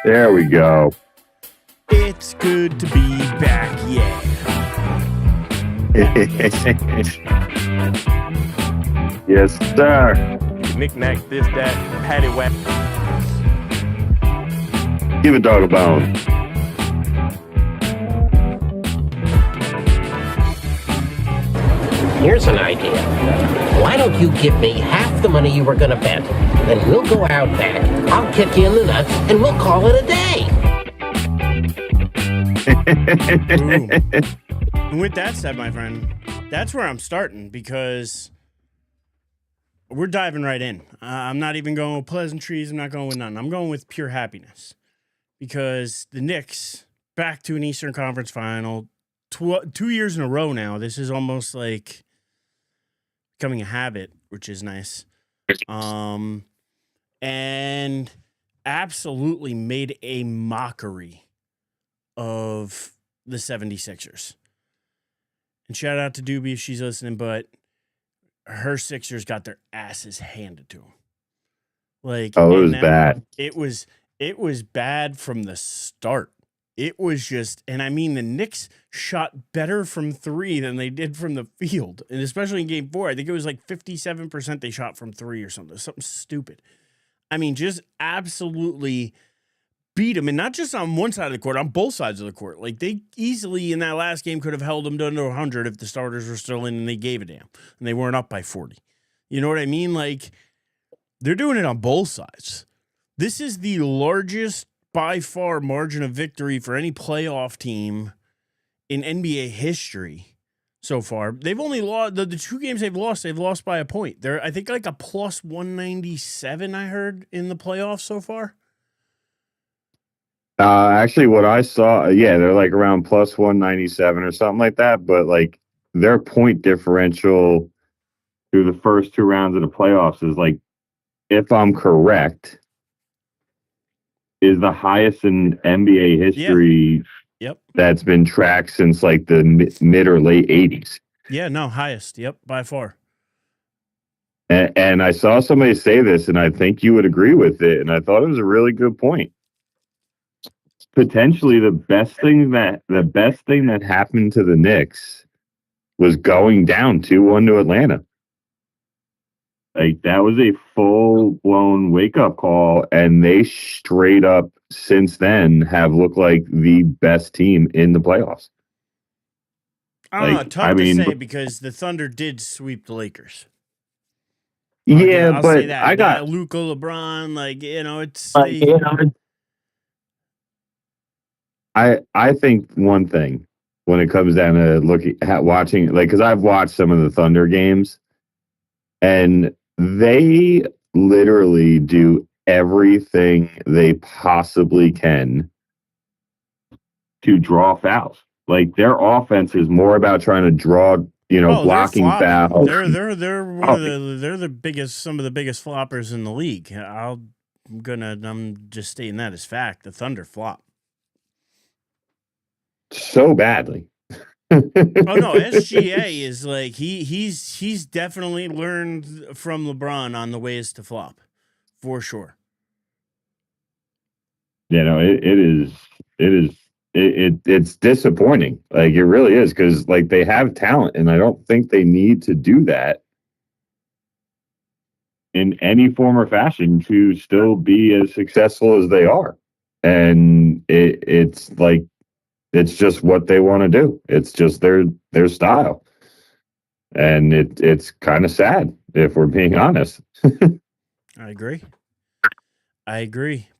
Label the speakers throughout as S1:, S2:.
S1: There we go.
S2: It's good to be back, yeah.
S1: Yes, sir.
S2: Knick-knack, this, that, patty whack.
S1: Give a dog a bone.
S3: Here's an idea. Why don't you give me half the money you were going to bet? Then we'll go out back, I'll kick you in the nuts, and we'll call it a day.
S2: And with that said, my friend, that's where I'm starting because we're diving right in. I'm not even going with pleasantries. I'm not going with nothing. I'm going with pure happiness because the Knicks back to an Eastern Conference final 2 years in a row now. This is almost like becoming a habit, which is nice. And absolutely made a mockery of the 76ers. And shout out to Doobie if she's listening, but her Sixers got their asses handed to them. Like,
S1: it was bad.
S2: It was bad from the start. It was just, and I mean, the Knicks shot better from three than they did from the field. And especially in game 4, I think it was like 57% they shot from three or something stupid. I mean, just absolutely beat them. And not just on one side of the court, on both sides of the court. Like, they easily in that last game could have held them to under 100 if the starters were still in and they gave a damn. And they weren't up by 40. You know what I mean? Like, they're doing it on both sides. This is the largest by far margin of victory for any playoff team in NBA history so far. They've only lost the 2 games they've lost by a point. They're, I think, like a plus 197 I heard in the playoffs so far.
S1: Actually, what I saw, they're like around plus 197 or something like that. But like their point differential through the first 2 rounds of the playoffs is like, if I'm correct, is the highest in NBA history.
S2: Yep.
S1: That's been tracked since like the mid or late 80s.
S2: Yeah, no, highest. Yep, by far.
S1: And I saw somebody say this, and I think you would agree with it. And I thought it was a really good point. Potentially the best thing that happened to the Knicks was going down 2-1 to Atlanta. Like, that was a full-blown wake-up call, and they straight up, since then, have looked like the best team in the playoffs.
S2: I don't know, tough to say because the Thunder did sweep the Lakers.
S1: I'll
S2: say that. I got Luka, LeBron, like, you know, it's...
S1: I think one thing, when it comes down to watching, like, because I've watched some of the Thunder games, and they literally do everything they possibly can to draw fouls. Like, their offense is more about trying to draw, blocking fouls.
S2: They're the biggest, some of the biggest floppers in the league. I'm just stating that as fact. The Thunder flop
S1: so badly.
S2: Oh no, SGA is like he's definitely learned from LeBron on the ways to flop, for sure.
S1: It's disappointing. Like, it really is, because like they have talent, and I don't think they need to do that in any form or fashion to still be as successful as they are. And it's like, it's just what they want to do. It's just their style. And it's kind of sad, if we're being honest.
S2: I agree.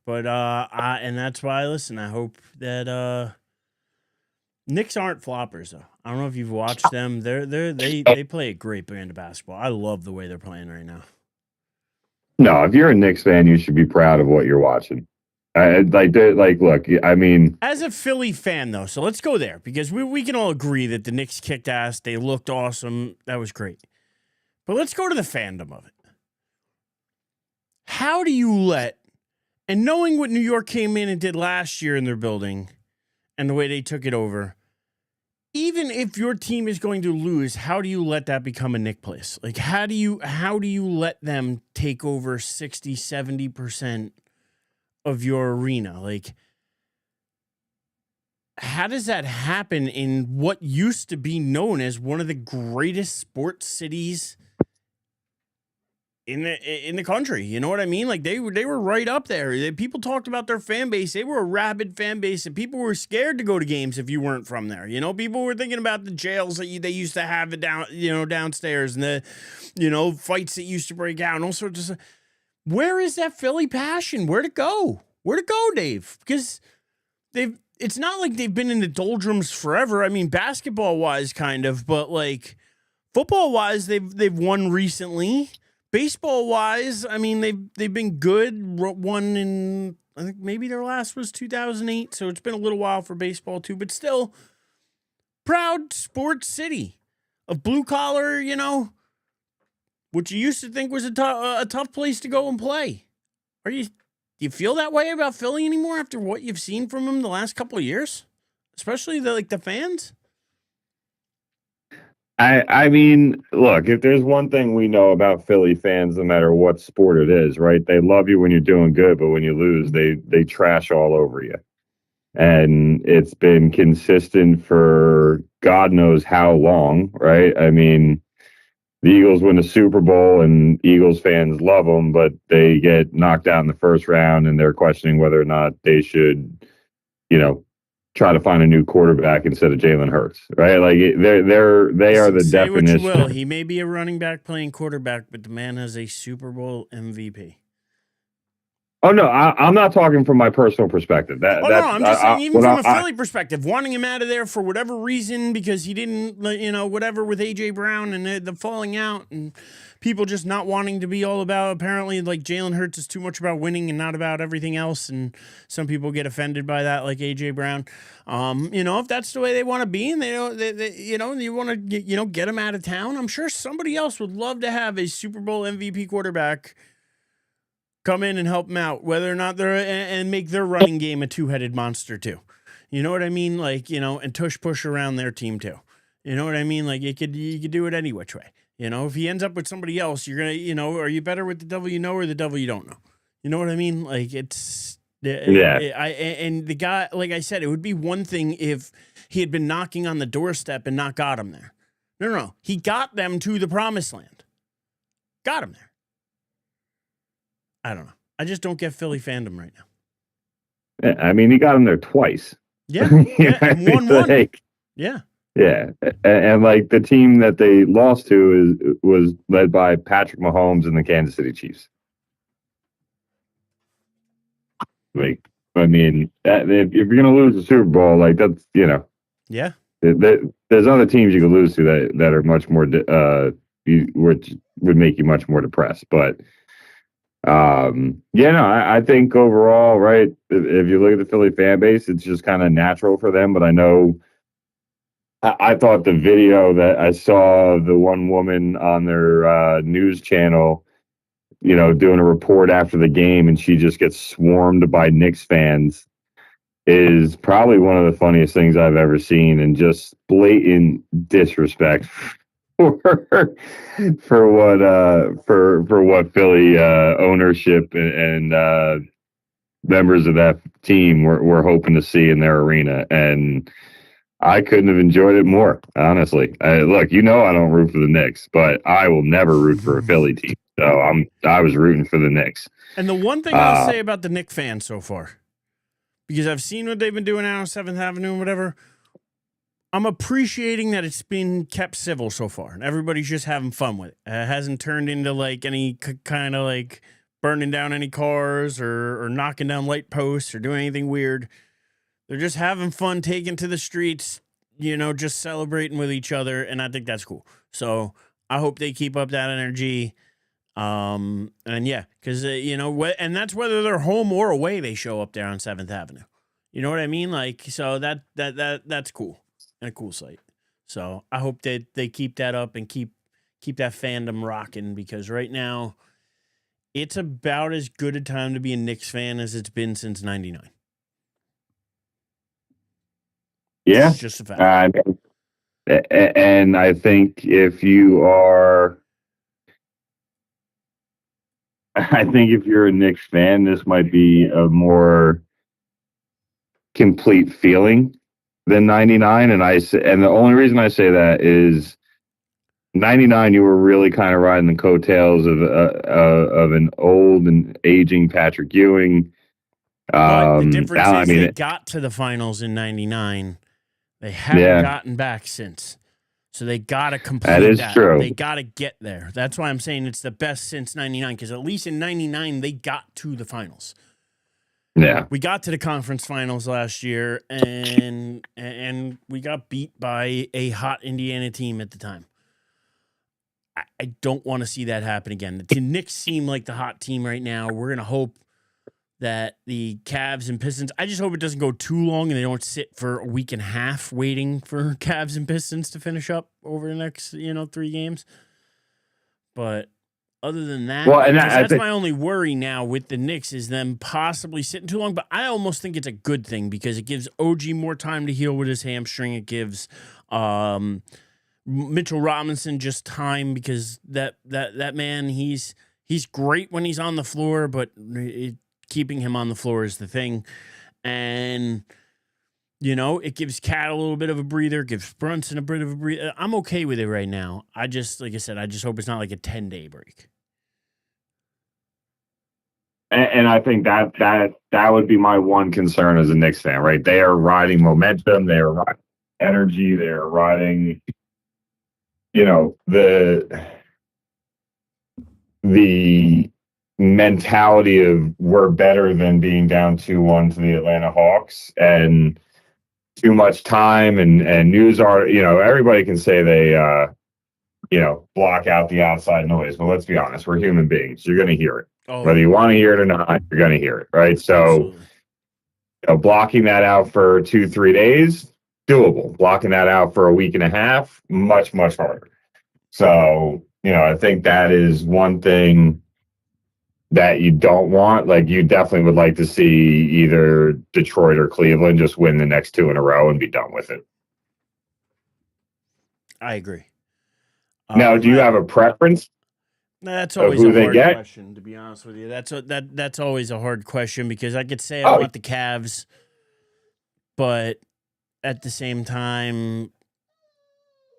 S2: But and that's why, listen, I hope that Knicks aren't floppers though. I don't know if you've watched them. They play a great brand of basketball. I love the way they're playing right now.
S1: No, if you're a Knicks fan, you should be proud of what you're watching. Look, I mean,
S2: as a Philly fan though, so let's go there, because we can all agree that the Knicks kicked ass. They looked awesome. That was great. But let's go to the fandom of it. How do you and knowing what New York came in and did last year in their building and the way they took it over, even if your team is going to lose, how do you let that become a Knick place? Like, how do you let them take over 60, 70% of your arena. Like, how does that happen in what used to be known as one of the greatest sports cities in the country? You know what I mean? Like, they were right up there. People talked about their fan base. They were a rabid fan base, and people were scared to go to games if you weren't from there. You know, people were thinking about the jails that they used to have downstairs, and the fights that used to break out and all sorts of stuff. Where is that Philly passion? Where'd it go? Where'd it go, Dave? Because it's not like they've been in the doldrums forever. I mean, basketball-wise, kind of, but like football-wise, they've won recently. Baseball-wise, I mean, they've been good. Won in, I think maybe their last was 2008, so it's been a little while for baseball too. But still, proud sports city of blue collar, which you used to think was a tough place to go and play. Do you feel that way about Philly anymore after what you've seen from them the last couple of years? Especially the fans?
S1: I mean, look, if there's one thing we know about Philly fans, no matter what sport it is, right? They love you when you're doing good, but when you lose, they trash all over you. And it's been consistent for God knows how long, right? I mean, the Eagles win the Super Bowl and Eagles fans love them, but they get knocked out in the first round and they're questioning whether or not they should, try to find a new quarterback instead of Jalen Hurts, right? Like they are the
S2: Say
S1: definition.
S2: What you will. He may be a running back playing quarterback, but the man has a Super Bowl MVP.
S1: Oh no, I'm not talking from my personal perspective.
S2: I'm just saying, even from a Philly perspective, wanting him out of there for whatever reason because he didn't, whatever with AJ Brown and the falling out and people just not wanting to be all about. Apparently, like Jalen Hurts is too much about winning and not about everything else, and some people get offended by that, like AJ Brown. If that's the way they want to be, and you want to get him out of town, I'm sure somebody else would love to have a Super Bowl MVP quarterback come in and help them out, whether or not and make their running game a two-headed monster too. You know what I mean? Like, and push around their team too. You know what I mean? Like you could do it any which way. If he ends up with somebody else, you're going to, are you better with the devil you know or the devil you don't know? You know what I mean? Like it's,
S1: yeah.
S2: And the guy, like I said, it would be one thing if he had been knocking on the doorstep and not got him there. No. He got them to the promised land. Got him there. I don't know. I just don't get Philly fandom right now.
S1: I mean, he got him there twice.
S2: Yeah. And 1-1. Yeah.
S1: Yeah. And like the team that they lost to was led by Patrick Mahomes and the Kansas City Chiefs. Like, I mean, if you're going to lose the Super Bowl, like that's,
S2: Yeah.
S1: There's other teams you could lose to that are much more, which would make you much more depressed. But, I think overall, right, if you look at the Philly fan base, it's just kind of natural for them. But I know I thought the video that I saw the one woman on their news channel, doing a report after the game, and she just gets swarmed by Knicks fans, is probably one of the funniest things I've ever seen, and just blatant disrespect for what Philly ownership and members of that team were hoping to see in their arena. And I couldn't have enjoyed it more, honestly. Look, I don't root for the Knicks, but I will never root for a Philly team. So I was rooting for the Knicks.
S2: And the one thing I'll say about the Knicks fans so far, because I've seen what they've been doing out on 7th Avenue and whatever, I'm appreciating that it's been kept civil so far. And everybody's just having fun with it. It hasn't turned into like any kind of like burning down any cars or knocking down light posts or doing anything weird. They're just having fun, taking to the streets, just celebrating with each other. And I think that's cool. So I hope they keep up that energy. And yeah, because, and that's whether they're home or away, they show up there on 7th Avenue. You know what I mean? Like, so that's cool. And a cool sight. So I hope that they keep that up and keep that fandom rocking, because right now it's about as good a time to be a Knicks fan as it's been since 99.
S1: Yeah.
S2: It's just a fact.
S1: And I think if you are, I think if you're a Knicks fan, this might be a more complete feeling than 99. And the only reason I say that is 99, you were really kind of riding the coattails of an old and aging Patrick Ewing.
S2: But the difference is they got to the finals in 99. They haven't gotten back since. So they got to complete that.
S1: That is true.
S2: They got to get there. That's why I'm saying it's the best since 99, because at least in 99, they got to the finals.
S1: Yeah.
S2: We got to the conference finals last year, and we got beat by a hot Indiana team at the time. I don't want to see that happen again. The Knicks seem like the hot team right now. We're going to hope that the Cavs and Pistons, I just hope it doesn't go too long and they don't sit for a week and a half waiting for Cavs and Pistons to finish up over the next, 3 games. But other than that, that's my only worry now with the Knicks is them possibly sitting too long. But I almost think it's a good thing because it gives OG more time to heal with his hamstring. It gives Mitchell Robinson just time because that man, he's great when he's on the floor, but keeping him on the floor is the thing. And, it gives Cat a little bit of a breather, gives Brunson a bit of a breather. I'm okay with it right now. Like I said, I just hope it's not like a 10-day break.
S1: And I think that would be my one concern as a Knicks fan, right? They are riding momentum. They are riding energy. They are riding, the mentality of we're better than being down 2-1 to the Atlanta Hawks, and too much time and news everybody can say they block out the outside noise, but let's be honest, we're human beings. You're going to hear it. Whether you want to hear it or not, you're going to hear it, right? So blocking that out for 2-3 days, doable. Blocking that out for a week and a half, much, much harder. So, I think that is one thing that you don't want. Like, you definitely would like to see either Detroit or Cleveland just win the next 2 in a row and be done with it.
S2: I agree.
S1: Now, do you have a preference?
S2: That's always a hard question, to be honest with you. That's always a hard question because I could say I want the Cavs, but at the same time,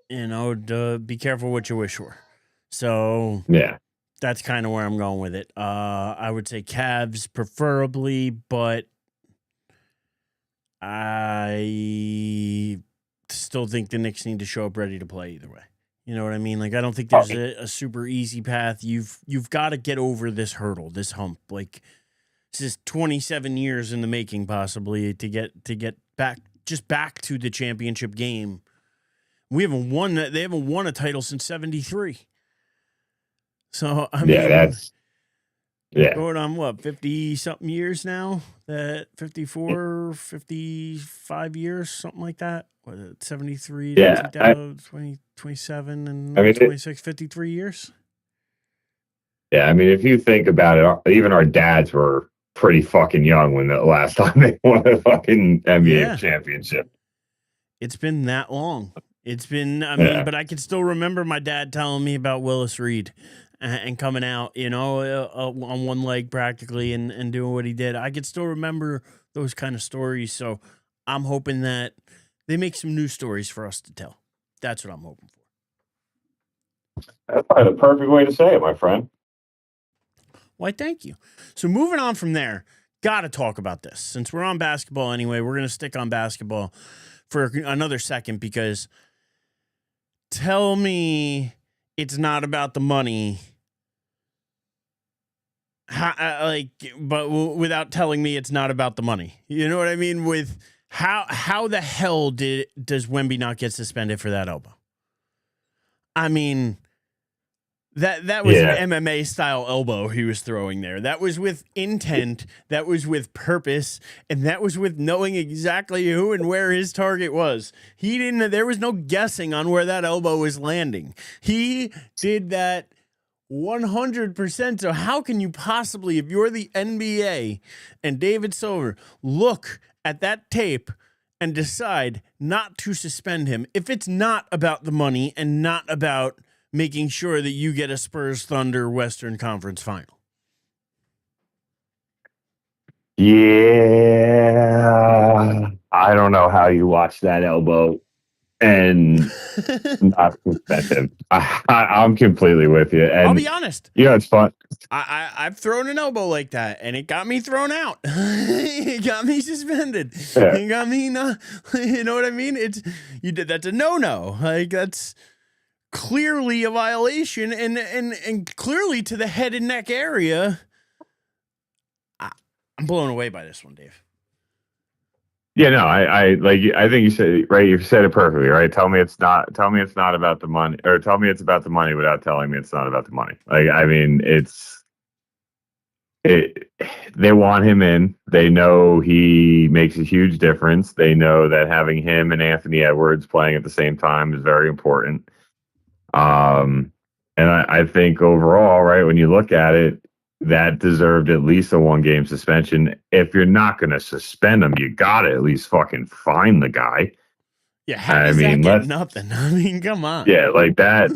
S2: be careful what you wish for. So
S1: yeah,
S2: that's kind of where I'm going with it. I would say Cavs preferably, but I still think the Knicks need to show up ready to play either way. You know what I mean? Like, I don't think there's a super easy path. You've got to get over this hurdle, this hump. Like, this is 27 years in the making, possibly, to get back to the championship game. They haven't won a title since 73. So, I mean, going on 50-something years now? 54, 55 years, something like that? What, 73 to 2000, 27 and 26, 53 years?
S1: Yeah, I mean, if you think about it, even our dads were pretty fucking young when the last time they won a fucking NBA championship.
S2: It's been that long. It's been, but I can still remember my dad telling me about Willis Reed and coming out, on one leg practically and doing what he did. I could still remember those kind of stories. So I'm hoping that they make some new stories for us to tell. That's what I'm hoping for.
S1: That's probably the perfect way to say it, my friend.
S2: Why, thank you. So moving on from there, got to talk about this. Since we're on basketball anyway, we're going to stick on basketball for another second because tell me it's not about the money. But without telling me it's not about the money. You know what I mean? With how the hell does Wemby not get suspended for that elbow? I mean, that was an MMA style elbow he was throwing there. That was with intent, that was with purpose, and that was with knowing exactly who and where his target was. There was no guessing on where that elbow was landing. He did that 100%. So how can you possibly, if you're the NBA and David Silver, look at that tape and decide not to suspend him if it's not about the money and not about making sure that you get a Spurs Thunder Western Conference final?
S1: Yeah, I don't know how you watch that elbow and not suspend him. I'm completely with you.
S2: I'll
S1: And
S2: be honest.
S1: it's fun.
S2: I've thrown an elbow like that, and it got me thrown out. It got me suspended.
S1: Yeah.
S2: It got me not. You know what I mean? That's a no. Like that's clearly a violation, and clearly to the head and neck area. I'm blown away by this one, Dave.
S1: Yeah, no, I think you said right. You said it perfectly, right? Tell me it's not about the money, or tell me it's about the money without telling me it's not about the money. Like, I mean, they want him in. They know he makes a huge difference. They know that having him and Anthony Edwards playing at the same time is very important. And I think overall, right, when you look at it, that deserved at least a 1-game suspension. If you're not going to suspend him, you got to at least fucking fine the guy.
S2: Yeah, how does that get nothing? I mean, come on.
S1: Yeah, like that.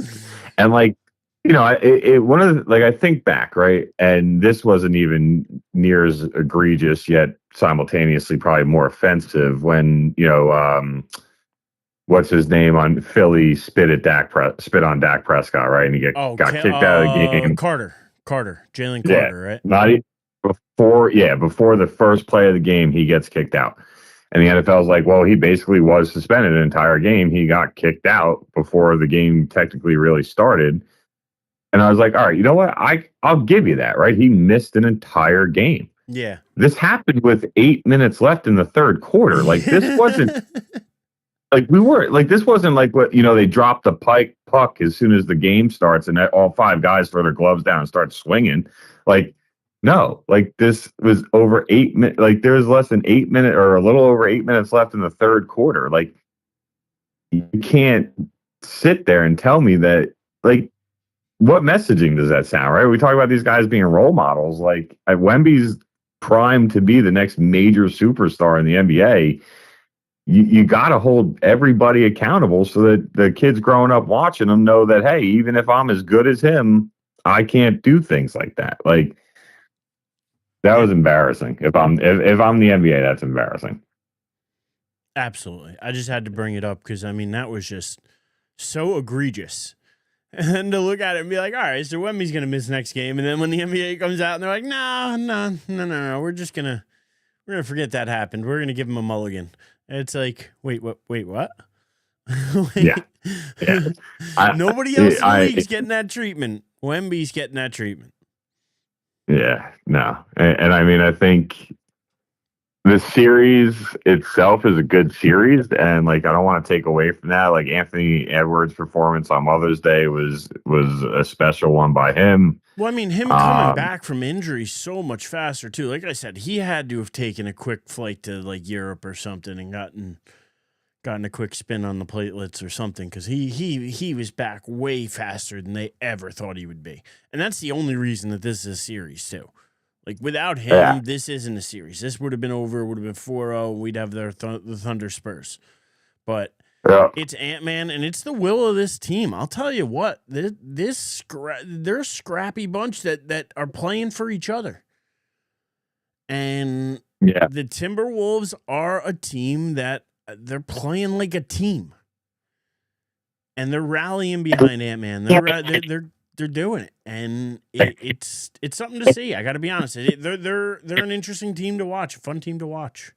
S1: And like, one of the, like, I think back, right, and this wasn't even near as egregious yet simultaneously probably more offensive when what's his name on Philly spit on Dak Prescott, right, and he got kicked out of the game.
S2: Jalen Carter, right?
S1: Not even before the first play of the game, he gets kicked out. And the NFL's like, well, he basically was suspended an entire game. He got kicked out before the game technically really started. And I was like, all right, you know what? I'll give you that, right? He missed an entire game.
S2: Yeah.
S1: This happened with 8 minutes left in the third quarter. Like, this wasn't this wasn't like what, they dropped the puck as soon as the game starts and all 5 guys throw their gloves down and start swinging. Like, no, like this was over 8 minutes. Like, there was less than 8 minutes or a little over 8 minutes left in the third quarter. Like, you can't sit there and tell me that, like, what messaging does that sound, right? We talk about these guys being role models. Like, Wemby's primed to be the next major superstar in the NBA. You got to hold everybody accountable so that the kids growing up watching them know that, hey, even if I'm as good as him, I can't do things like that. Like, that was embarrassing. If I'm the NBA, that's embarrassing.
S2: Absolutely. I just had to bring it up because, I mean, that was just so egregious. And to look at it and be like, all right, so Wemby's going to miss next game. And then when the NBA comes out and they're like, no, we're going to forget that happened. We're going to give him a mulligan. It's like, wait, what?
S1: Yeah.
S2: Nobody else in the league's getting that treatment. Wemby's getting that treatment.
S1: Yeah, no. And I mean, I think the series itself is a good series. And, like, I don't want to take away from that. Like, Anthony Edwards' performance on Mother's Day was a special one by him.
S2: Well, I mean, him coming back from injury so much faster, too. Like I said, he had to have taken a quick flight to, like, Europe or something and gotten a quick spin on the platelets or something because he was back way faster than they ever thought he would be. And that's the only reason that this is a series, too. Like, without him, This isn't a series. This would have been over. It would have been 4-0. We'd have the Thunder Spurs. But it's Ant-Man, and it's the will of this team. I'll tell you what, they're a scrappy bunch that are playing for each other. And the Timberwolves are a team that they're playing like a team. And they're rallying behind Ant-Man. They're doing it, and it's something to see. I got to be honest. They're an interesting team to watch, a fun team to watch.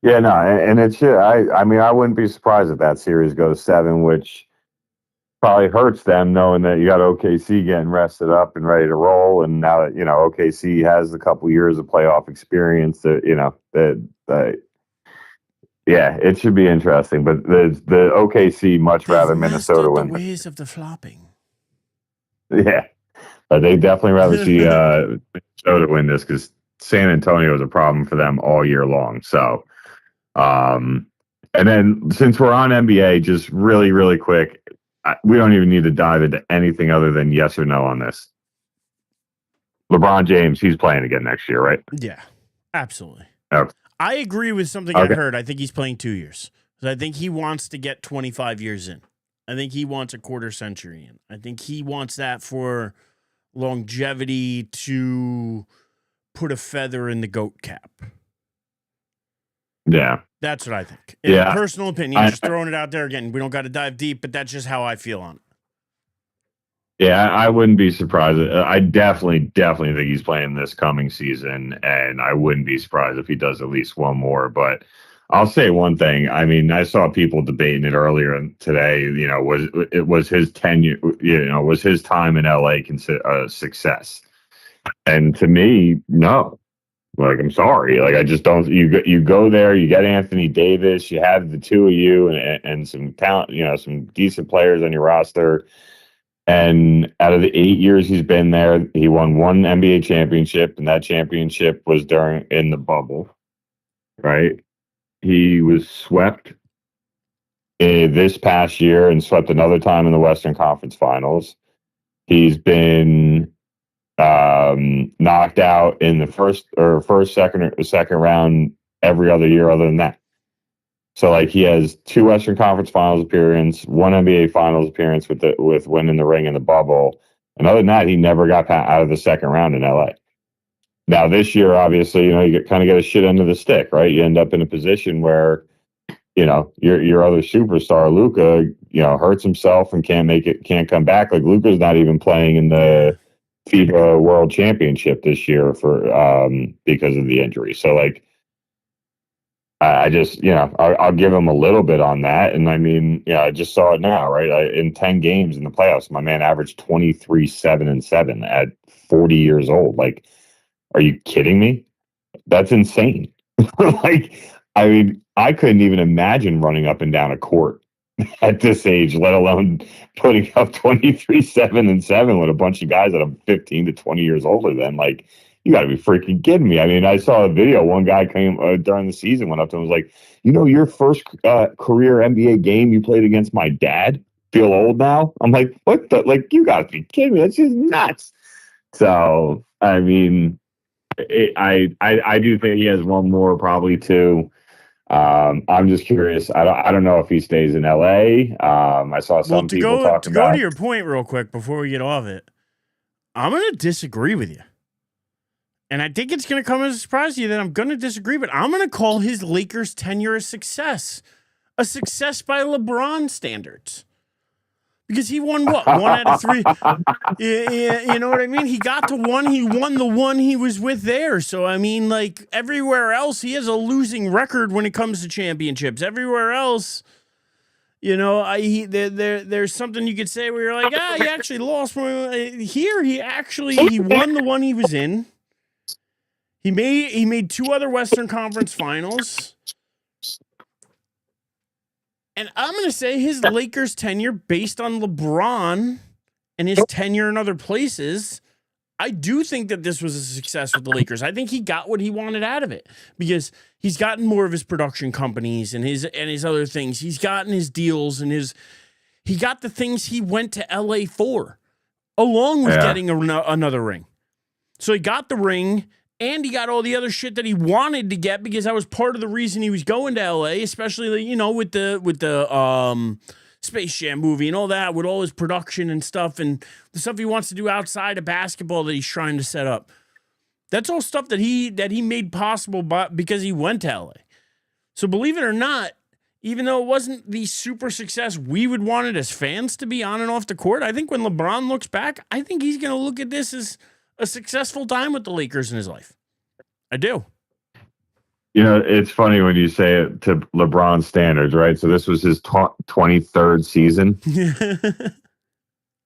S1: Yeah, no, and it should. I mean, I wouldn't be surprised if that series goes 7, which probably hurts them knowing that you got OKC getting rested up and ready to roll, and now that OKC has a couple years of playoff experience. Yeah, it should be interesting. But the OKC much rather Minnesota win.
S2: The ways of the flopping.
S1: Yeah, they definitely rather see Minnesota win this because San Antonio is a problem for them all year long. So, and then since we're on NBA, just really, really quick, we don't even need to dive into anything other than yes or no on this. LeBron James, he's playing again next year, right?
S2: Yeah, absolutely.
S1: Okay.
S2: I agree with something I heard. I think he's playing 2 years. I think he wants to get 25 years in. I think he wants a quarter century in. I think he wants that for longevity to put a feather in the GOAT cap.
S1: Yeah.
S2: That's what I think.
S1: Yeah.
S2: Personal opinion, just throwing it out there again. We don't got to dive deep, but that's just how I feel on it.
S1: Yeah, I wouldn't be surprised. I definitely think he's playing this coming season, and I wouldn't be surprised if he does at least one more. But I'll say one thing. I mean, I saw people debating it earlier today. You know, was his tenure? You know, was his time in LA a success? And to me, no. Like, I'm sorry. Like, I just don't. You go there. You get Anthony Davis. You have the two of you and some talent. You know, some decent players on your roster. And out of the 8 years he's been there, he won one NBA championship, and that championship was in the bubble, right? He was swept this past year and swept another time in the Western Conference Finals. He's been knocked out in the second round every other year other than that. So, like, he has 2 Western Conference Finals appearance, 1 NBA Finals appearance with winning the ring in the bubble. And other than that, he never got out of the second round in LA. Now, this year, obviously, you know, you kind of get a shit end of the stick, right? You end up in a position where, you know, your other superstar, Luka, you know, hurts himself and can't come back. Like, Luka's not even playing in the FIBA World Championship this year because of the injury. So, like, I just, you know, I'll give him a little bit on that. And I mean, yeah, I just saw it now, right? In 10 games in the playoffs, my man averaged 23, 7, and 7 at 40 years old. Like, are you kidding me? That's insane. Like, I mean, I couldn't even imagine running up and down a court at this age, let alone putting up 23, 7, and 7 with a bunch of guys that are 15 to 20 years older than. Like, you got to be freaking kidding me. I mean, I saw a video. One guy came during the season, went up to him and was like, you know, your first career NBA game you played against my dad? Feel old now? I'm like, what the? Like, you got to be kidding me. That's just nuts. So, I mean, I do think he has one more, probably 2. I'm just curious. I don't know if he stays in LA. I saw some people talk about.
S2: Go to your point real quick before we get off it. I'm going to disagree with you. And I think it's going to come as a surprise to you that I'm going to disagree, but I'm going to call his Lakers tenure a success by LeBron standards. Because he won what? 1 out of 3. Yeah, you know what I mean? He got to 1. He won the 1 he was with there. So, I mean, like, everywhere else, he has a losing record when it comes to championships. Everywhere else, you know, there's something you could say where you're like, he actually lost. Here, he won the 1 he was in. He made 2 other Western Conference Finals. And I'm going to say his Lakers tenure, based on LeBron and his tenure in other places, I do think that this was a success with the Lakers. I think he got what he wanted out of it because he's gotten more of his production companies and his other things. He's gotten his deals and he got the things he went to LA for, along with getting another ring. So he got the ring. And he got all the other shit that he wanted to get because that was part of the reason he was going to LA, especially, you know, with the Space Jam movie and all that, with all his production and stuff and the stuff he wants to do outside of basketball that he's trying to set up. That's all stuff that he made possible because he went to LA. So believe it or not, even though it wasn't the super success we would want it as fans to be on and off the court, I think when LeBron looks back, I think he's going to look at this as a successful time with the Lakers in his life. I do.
S1: You know, it's funny when you say it to LeBron standards, right? So this was his 23rd season,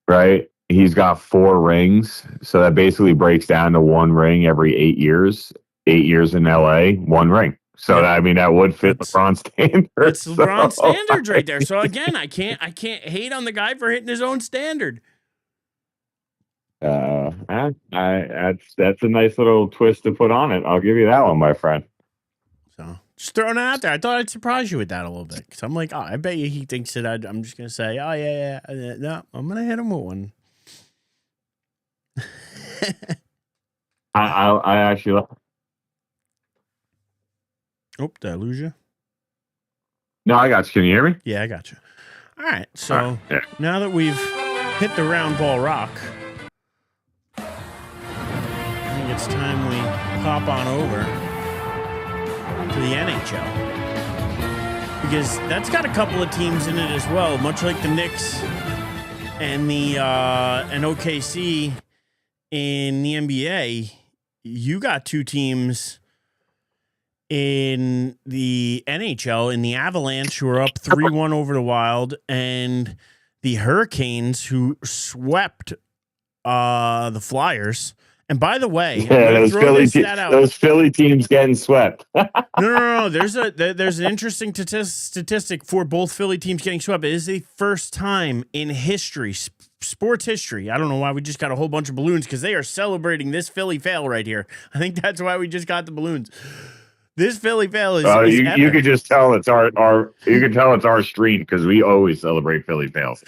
S1: right? He's got 4 rings. So that basically breaks down to 1 ring every 8 years. 8 years in LA, 1 ring. So I mean, that would fit LeBron standards.
S2: It's LeBron standards right there. So again, I can't hate on the guy for hitting his own standard.
S1: That's a nice little twist to put on it. I'll give you that one, my friend.
S2: So just throwing it out there. I thought I'd surprise you with that a little bit because I'm like, I bet you he thinks that I'm just gonna say, no, I'm gonna hit him with one.
S1: I actually.
S2: Oh, did I lose you?
S1: No, I got you. Can you hear me?
S2: Yeah, I got you. All right. So now that we've hit the round ball rock, I think it's time we pop on over to the NHL. Because that's got a couple of teams in it as well, much like the Knicks and the and OKC in the NBA. You got two teams in the NHL, in the Avalanche, who are up 3-1 over the Wild, and the Hurricanes, who swept the Flyers. And by the way,
S1: those Philly teams getting swept.
S2: No. There's an interesting statistic for both Philly teams getting swept. It is the first time in history, sports history. I don't know why we just got a whole bunch of balloons, because they are celebrating this Philly fail right here. I think that's why we just got the balloons. This Philly fail is.
S1: You could just tell it's our. You can tell it's our street, because we always celebrate Philly fails.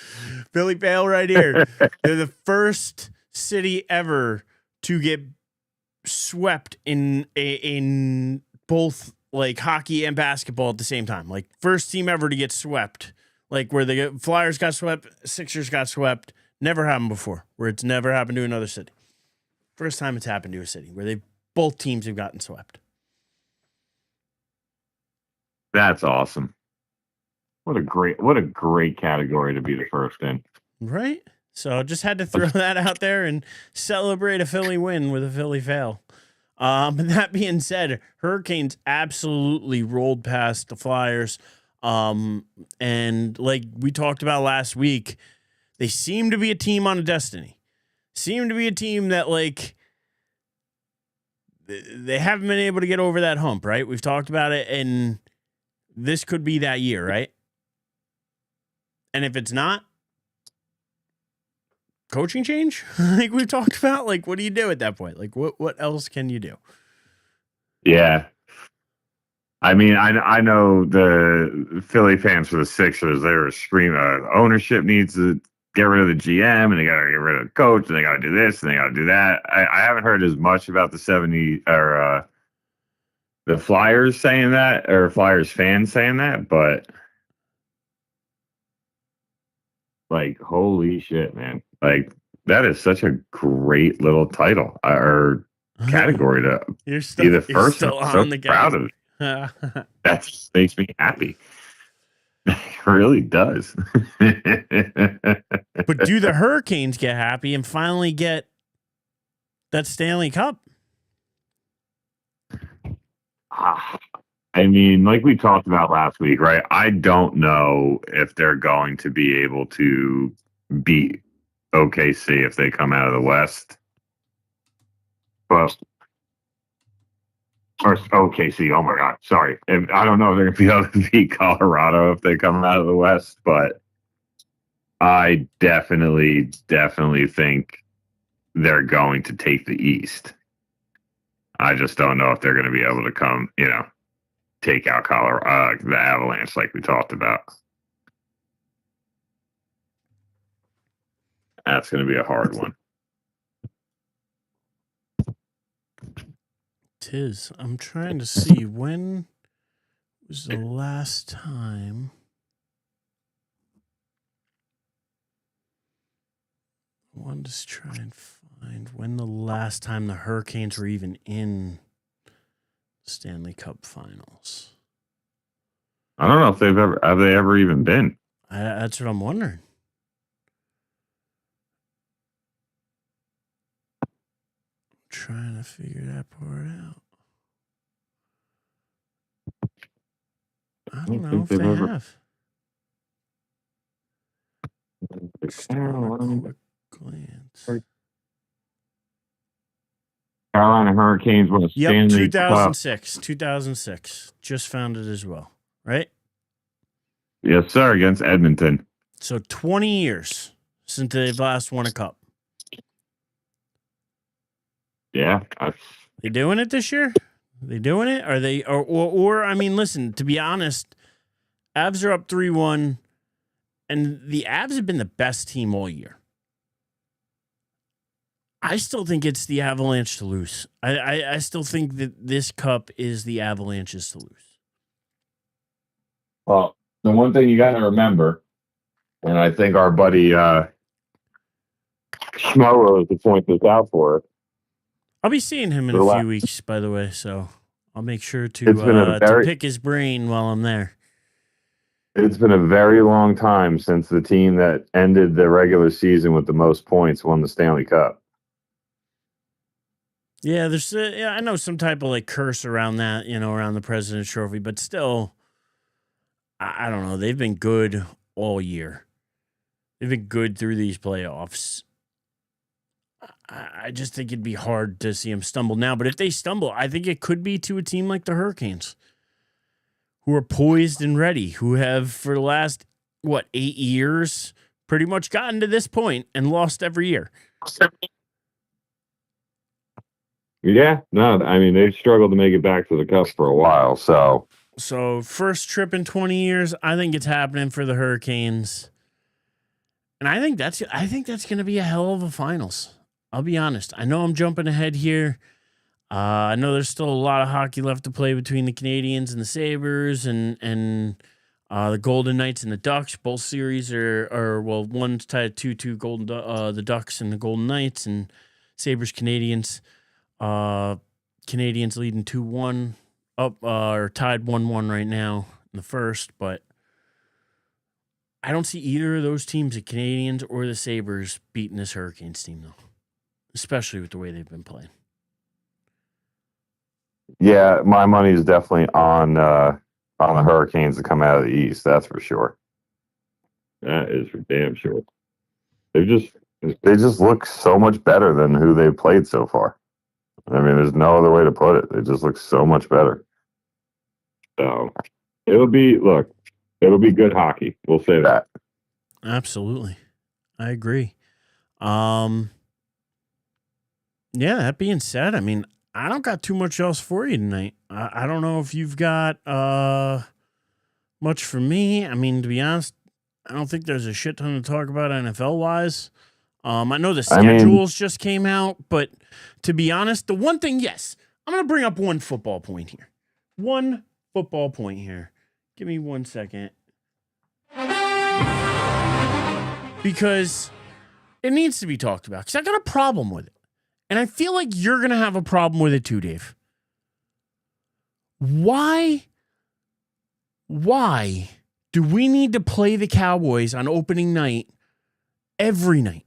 S2: Philly fail right here. They're the first city ever to get swept in both like hockey and basketball at the same time. Like first team ever to get swept. Like where the Flyers got swept, Sixers got swept. Never happened before. Where it's never happened to another city. First time it's happened to a city where both teams have gotten swept.
S1: That's awesome. What a great category to be the first in.
S2: Right? So just had to throw that out there and celebrate a Philly win with a Philly fail. But that being said, Hurricanes absolutely rolled past the Flyers. And like we talked about last week, they seem to be a team on a destiny. Seem to be a team that, like, they haven't been able to get over that hump, right? We've talked about it, and this could be that year, right? And if it's not, coaching change, like we've talked about, like what do you do at that point? Like what else can you do?
S1: Yeah, I mean, I know the Philly fans for the Sixers, they were screaming, ownership needs to get rid of the GM, and they got to get rid of the coach, and they got to do this, and they got to do that. I haven't heard as much about the the Flyers saying that, or Flyers fans saying that, but like, holy shit, man. Like, that is such a great little title or category to be the first. I'm so proud of it. That makes me happy. It really does.
S2: But do the Hurricanes get happy and finally get that Stanley Cup?
S1: I mean, like we talked about last week, right? I don't know if they're going to be able to beat OKC if they come out of the West. But, or OKC, oh my God, sorry. I don't know if they're going to be able to beat Colorado if they come out of the West, but I definitely think they're going to take the East. I just don't know if they're going to be able to come, take out Colorado, the Avalanche, like we talked about. That's going to be a hard one.
S2: Tis. I'm trying to see when was the last time. I wanted to try and find when the last time the Hurricanes were even in Stanley Cup Finals.
S1: I don't know if have they ever even been.
S2: That's what I'm wondering. I'm trying to figure that part out. I don't know if they have. Just on a quick glance.
S1: Carolina Hurricanes won a Stanley
S2: 2006.
S1: Cup.
S2: 2006. Just found it as well, right?
S1: Yes, sir, against Edmonton.
S2: So 20 years since they've last won a cup.
S1: Yeah.
S2: They doing it this year? They doing it? Are they or I mean, listen, to be honest, Avs are up 3-1, and the Avs have been the best team all year. I still think it's the Avalanche to lose. I still think that this cup is the Avalanche's to lose.
S1: Well, the one thing you got to remember, and I think our buddy Schmo to point this out for us.
S2: I'll be seeing him in
S1: The
S2: a
S1: last-
S2: few weeks, by the way, so I'll make sure
S1: It's been a
S2: to
S1: very
S2: pick his brain while I'm there.
S1: it's been a very long time since the team that ended the regular season with the most points won the Stanley Cup.
S2: Yeah, there's I know some type of like curse around that, around the President's Trophy, but still, I don't know. They've been good all year. They've been good through these playoffs. I just think it'd be hard to see them stumble now. But if they stumble, I think it could be to a team like the Hurricanes, who are poised and ready, who have for the last 8 years pretty much gotten to this point and lost every year.
S1: Yeah, no, I mean they've struggled to make it back to the Cup for a while. So
S2: First trip in 20 years, I think it's happening for the Hurricanes. And I think that's going to be a hell of a finals. I'll be honest. I know I'm jumping ahead here. I know there's still a lot of hockey left to play between the Canadiens and the Sabres and the Golden Knights and the Ducks. Both series are one's tied 2-2 the Ducks and the Golden Knights, and Sabres Canadiens. Canadiens leading 2-1 up or tied 1-1 right now in the first, but I don't see either of those teams, the Canadiens or the Sabres, beating this Hurricanes team though, especially with the way they've been playing.
S1: yeah, my money is definitely on the Hurricanes to come out of the East. That's for sure. That is for damn sure. They just look so much better than who they've played so far. I mean, there's no other way to put it. They just look so much better. So it'll be good hockey. We'll say that.
S2: Absolutely. I agree. Yeah, that being said, I mean, I don't got too much else for you tonight. I don't know if you've got much for me. I mean, to be honest, I don't think there's a shit ton to talk about NFL-wise. I know the schedules just came out, but to be honest, the one thing, yes, I'm going to bring up one football point here. One football point here. Give me 1 second. Because it needs to be talked about. Because I got a problem with it. And I feel like you're going to have a problem with it too, Dave. Why do we need to play the Cowboys on opening night every night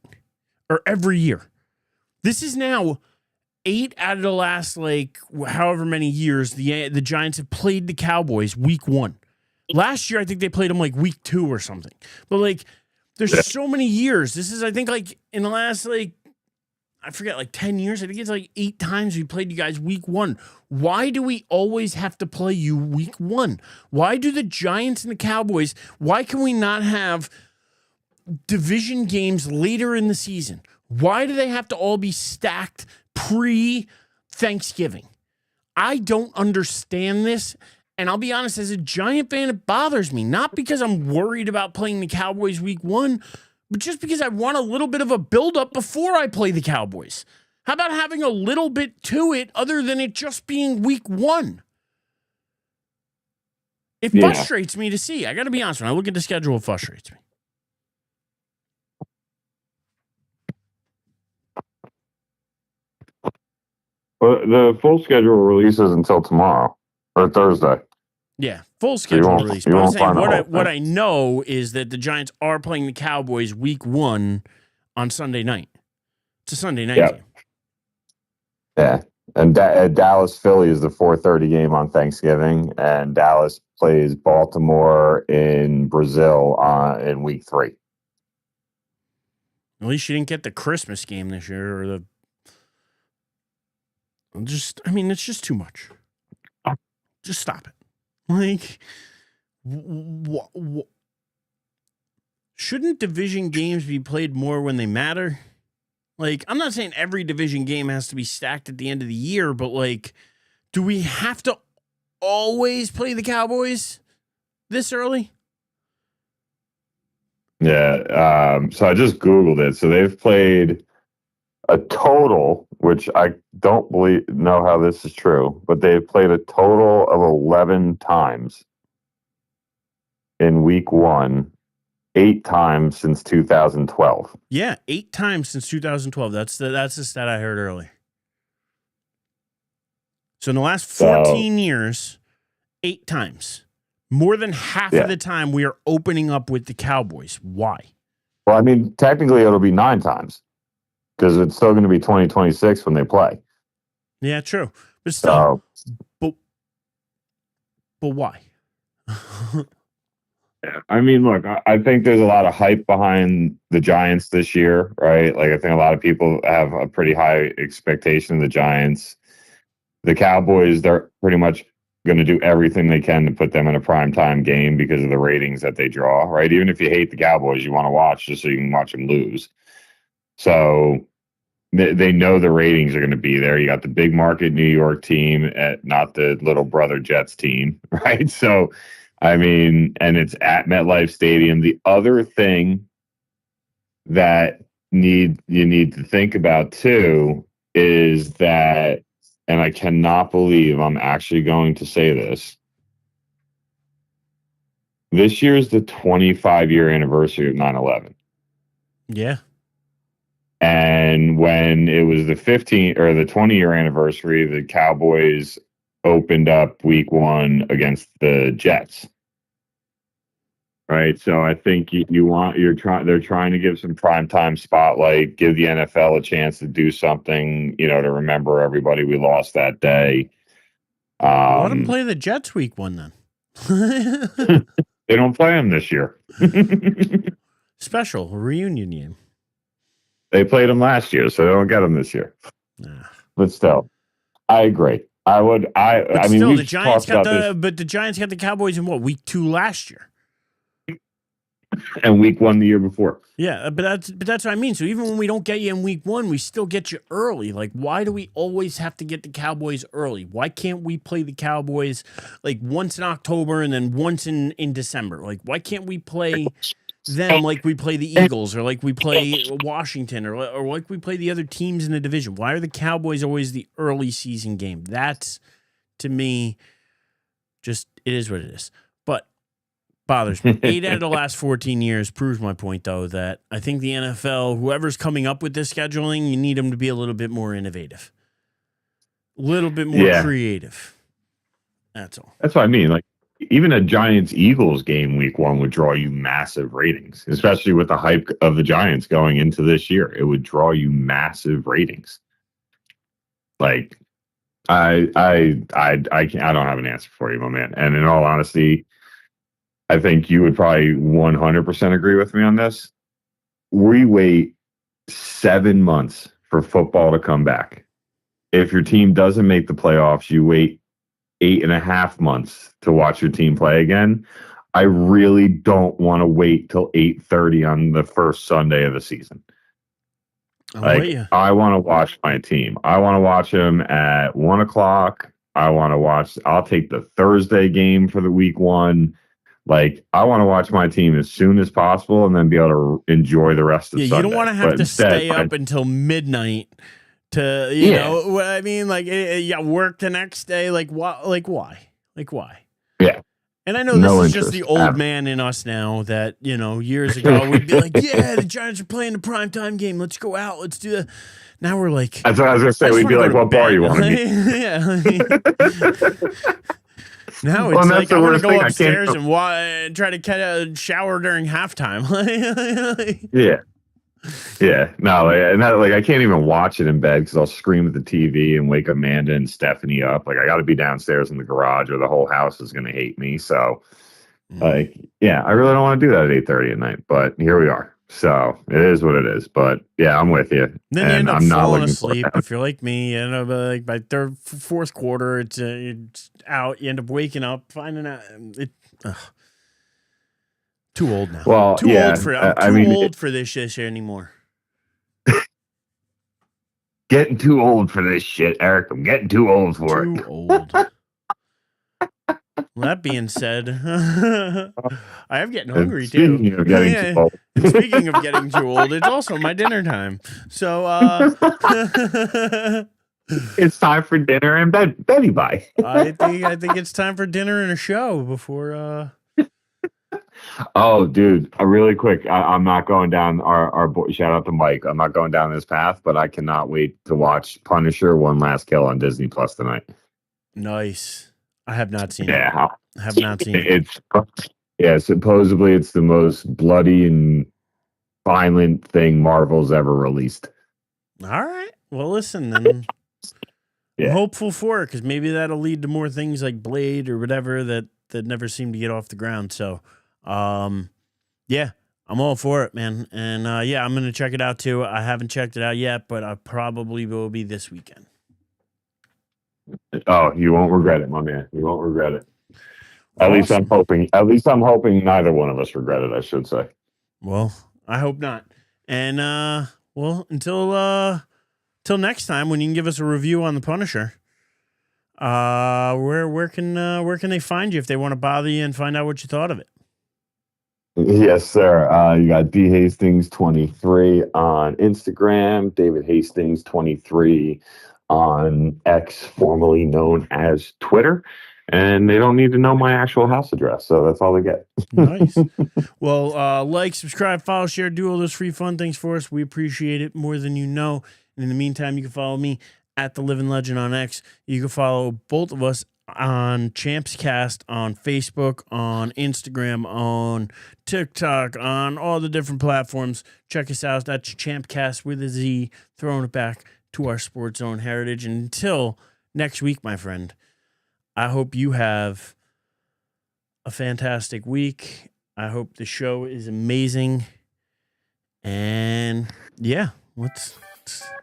S2: or every year? This is now 8 out of the last, however many years the Giants have played the Cowboys week 1. Last year, I think they played them week 2 or something. But there's so many years. This is, I think, in the last, I forget, 10 years. I think it's 8 times we played you guys week 1. Why do we always have to play you week 1? Why do the Giants and the Cowboys, why can we not have division games later in the season? Why do they have to all be stacked pre-Thanksgiving? I don't understand this. And I'll be honest, as a Giant fan, it bothers me. Not because I'm worried about playing the Cowboys week 1, but just because I want a little bit of a build-up before I play the Cowboys. How about having a little bit to it other than it just being week 1? It frustrates me to see. I got to be honest, when I look at the schedule, it frustrates me.
S1: Well, the full schedule releases until tomorrow or Thursday.
S2: Yeah, full schedule release. But I'm saying what I know is that the Giants are playing the Cowboys week 1 on Sunday night. It's a Sunday night game.
S1: Yeah, and Dallas Philly is the 4:30 game on Thanksgiving, and Dallas plays Baltimore in Brazil in week 3.
S2: At least you didn't get the Christmas game this year, or it's just too much. Just stop it. Shouldn't division games be played more when they matter? I'm not saying every division game has to be stacked at the end of the year, but do we have to always play the Cowboys this early?
S1: Yeah. So I just Googled it. So they've played a total, which I don't know how this is true, but they've played a total of 11 times in week 1, 8 times since 2012.
S2: Yeah, 8 times since 2012. That's the stat I heard earlier. So in the last 14 years, 8 times. More than half of the time we are opening up with the Cowboys. Why?
S1: Well, I mean, technically it'll be 9 times because it's still going to be 2026 when they play.
S2: Yeah, true. But still, but why?
S1: I mean, look, I think there's a lot of hype behind the Giants this year, right? Like, I think a lot of people have a pretty high expectation of the Giants. The Cowboys, they're pretty much going to do everything they can to put them in a primetime game because of the ratings that they draw, right? Even if you hate the Cowboys, you want to watch just so you can watch them lose. So they know the ratings are going to be there. You got the big market New York team, not the little brother Jets team, right? So, I mean, and it's at MetLife Stadium. The other thing that you need to think about too is that, and I cannot believe I'm actually going to say this year is the 25-year anniversary of 9/11.
S2: Yeah.
S1: And when it was the 20-year anniversary, the Cowboys opened up week 1 against the Jets. Right. So I think they're trying to give some primetime spotlight, give the NFL a chance to do something, to remember everybody we lost that day.
S2: Let them play the Jets week 1 then.
S1: They don't play them this year.
S2: Special reunion game.
S1: They played them last year, so they don't get them this year.
S2: Nah.
S1: But still, I agree.
S2: The Giants got the Giants got the Cowboys in what, week 2 last year?
S1: And week 1 the year before.
S2: Yeah, but that's what I mean. So even when we don't get you in week 1, we still get you early. Like, why do we always have to get the Cowboys early? Why can't we play the Cowboys like once in October and then once in December? Like, why can't we play them like we play the Eagles or like we play Washington or like we play the other teams in the division? Why are the Cowboys always the early season game? That's, to me, just, it is what it is. But bothers me. 8 out of the last 14 years proves my point, though, that I think the NFL, whoever's coming up with this scheduling, you need them to be a little bit more innovative, a little bit more creative. That's all.
S1: That's what I mean. Like, even a Giants-Eagles game week 1 would draw you massive ratings, especially with the hype of the Giants going into this year. It would draw you massive ratings. Like, I don't have an answer for you, my man. And in all honesty, I think you would probably 100% agree with me on this. We wait 7 months for football to come back. If your team doesn't make the playoffs, you wait 8.5 months to watch your team play again. I really don't want to wait till 8:30 on the first Sunday of the season. I want to watch my team. I want to watch them at 1 o'clock. I'll take the Thursday game for the week 1. Like, I want to watch my team as soon as possible and then be able to enjoy the rest of Sunday.
S2: You don't want to have to stay up until midnight to, you know what I mean? Like, work the next day. Like, why? Yeah. And I know this is just the old man in us now that, years ago we'd be like, yeah, the Giants are playing the primetime game. Let's go out. Let's do that. Now we're like.
S1: That's what I was going to say. We'd be like, what bar you want to be?
S2: Yeah. Now it's like I want to go upstairs and try to catch a shower during halftime.
S1: Yeah. No, I can't even watch it in bed because I'll scream at the TV and wake Amanda and Stephanie up. Like, I got to be downstairs in the garage or the whole house is going to hate me. So, I really don't want to do that at 8:30 at night. But here we are. So it is what it is. But yeah, I'm with you.
S2: Then you end up falling asleep if you're like me. You know, like by third, fourth quarter, it's out. You end up waking up, finding out too old now.
S1: Well,
S2: I'm too old for this shit anymore.
S1: Getting too old for this shit, Eric. I'm getting too old for it.
S2: Too old. Well, that being said, I am getting hungry too.
S1: Speaking of getting too old.
S2: Speaking of getting too old, it's also my dinner time. So
S1: it's time for dinner and Betty bye.
S2: I think it's time for dinner and a show before.
S1: Oh, dude! Really quick, I'm not going down our shout out to Mike. I'm not going down this path, but I cannot wait to watch Punisher: One Last Kill on Disney Plus tonight.
S2: Nice. I have not seen it.
S1: Yeah,
S2: I have not seen it.
S1: Supposedly it's the most bloody and violent thing Marvel's ever released.
S2: All right. Well, listen, then I'm hopeful for it because maybe that'll lead to more things like Blade or whatever that never seem to get off the ground. So, yeah, I'm all for it, man. And yeah, I'm gonna check it out too. I haven't checked it out yet, but I probably will be this weekend.
S1: Oh, you won't regret it, my man. You won't regret it. At least I'm hoping. At least I'm hoping neither one of us regret it. I should say.
S2: Well, I hope not. And well, until next time, when you can give us a review on The Punisher, where can they find you if they want to bother you and find out what you thought of it?
S1: Yes, sir. You got D Hastings 23 on Instagram, David Hastings 23 on X, formerly known as Twitter. And they don't need to know my actual house address, so that's all they get.
S2: Nice. Well, like, subscribe, follow, share, do all those free fun things for us. We appreciate it more than you know. And in the meantime, you can follow me at The Living Legend on X. You can follow both of us on Champscast on Facebook, on Instagram, on TikTok, on all the different platforms. Check us out. That's Champcast with a Z, throwing it back to our sports zone heritage. And until next week, my friend, I hope you have a fantastic week. I hope the show is amazing. And yeah, let's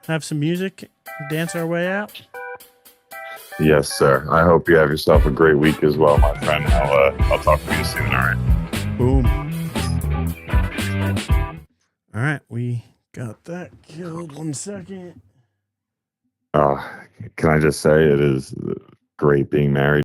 S2: have some music, dance our way out.
S1: Yes, sir. I hope you have yourself a great week as well, my friend. I'll talk to you soon. All right.
S2: Boom. All right, we got that killed. 1 second.
S1: Can I just say it is great being married.